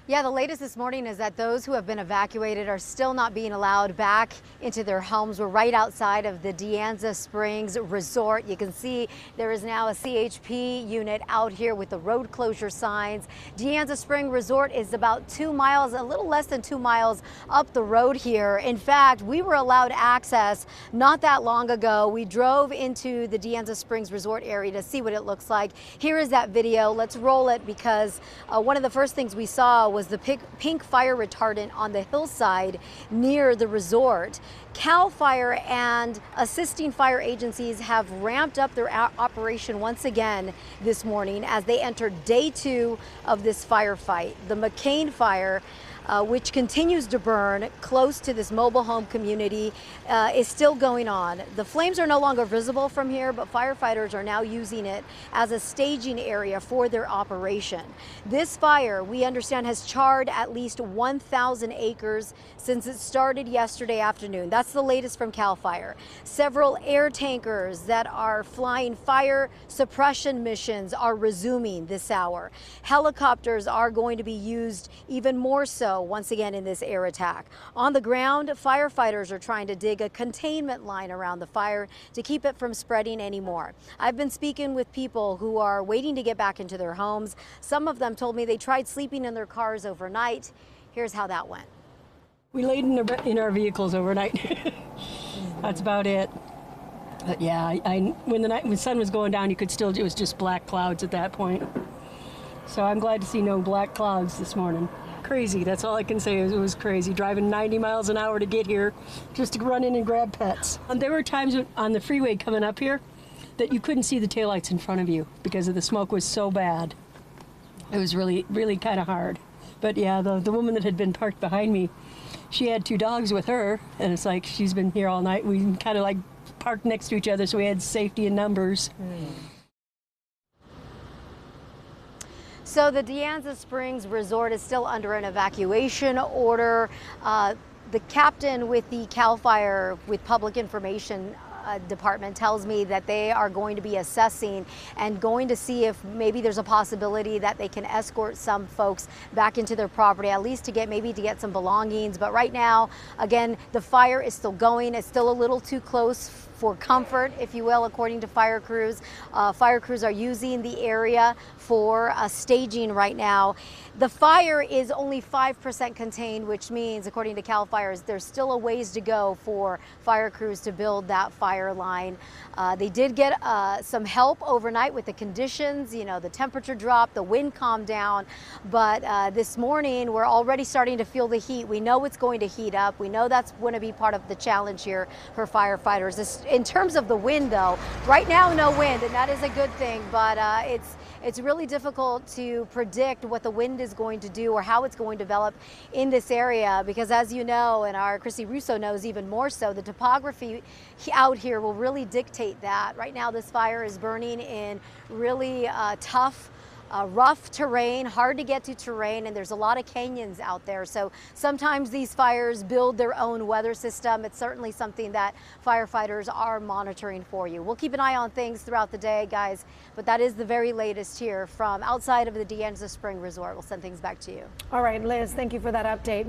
Yeah, the latest this morning is that those who have been evacuated are still not being allowed back into their homes. We're right outside of the De Anza Springs Resort. You can see there is now a CHP unit out here with the road closure signs. De Anza Spring Resort is about 2 miles, a little less than 2 miles up the road here. In fact, we were allowed access not that long ago. We drove into the De Anza Springs Resort area to see what it looks like. Here is that video. Let's roll it because one of the first things we saw was the pink fire retardant on the hillside near the resort. CAL FIRE and assisting fire agencies have ramped up their operation once again this morning as they enter day 2 of this firefight. The McCain fire, which continues to burn close to this mobile home community, is still going on. The flames are no longer visible from here, but firefighters are now using it as a staging area for their operation. This fire, we understand, has charred at least 1,000 acres since it started yesterday afternoon. That's the latest from CAL FIRE. Several air tankers that are flying fire suppression missions are resuming this hour. Helicopters are going to be used even more so once again in this air attack. On the ground, firefighters are trying to dig a containment line around the fire to keep it from spreading anymore. I've been speaking with people who are waiting to get back into their homes. Some of them told me they tried sleeping in their cars overnight. Here's how that went. We laid in our vehicles overnight. That's about it. But yeah, when the sun was going down, it was just black clouds at that point. So I'm glad to see no black clouds this morning. Crazy, that's all I can say. It was crazy, driving 90 miles an hour to get here just to run in and grab pets. There were times on the freeway coming up here that you couldn't see the taillights in front of you because the smoke was so bad. It was really, really kind of hard. But yeah, the woman that had been parked behind me, she had 2 dogs with her, and it's like she's been here all night. We kind of like parked next to each other, so we had safety in numbers. So the De Anza Springs Resort is still under an evacuation order. The captain with the CAL FIRE with Public Information Department tells me that they are going to be assessing and going to see if maybe there's a possibility that they can escort some folks back into their property, at least to get some belongings. But right now, again, the fire is still going. It's still a little too close for comfort, if you will, according to fire crews. Fire crews are using the area for staging right now. The fire is only 5% contained, which means, according to CAL FIRE, there's still a ways to go for fire crews to build that fire line. They did get some help overnight with the conditions. You know, the temperature dropped, the wind calmed down, but this morning we're already starting to feel the heat. We know it's going to heat up. We know that's going to be part of the challenge here for firefighters. In terms of the wind, though, right now no wind, and that is a good thing, but it's really difficult to predict what the wind is going to do or how it's going to develop in this area, because as you know, and our Chrissy Russo knows even more so, the topography out here will really dictate that. Right now this fire is burning in really tough, rough terrain, hard to get to terrain, and there's a lot of canyons out there. So sometimes these fires build their own weather system. It's certainly something that firefighters are monitoring for you. We'll keep an eye on things throughout the day, guys, but that is the very latest here from outside of the De Anza Spring Resort. We'll send things back to you. All right, Liz, thank you for that update.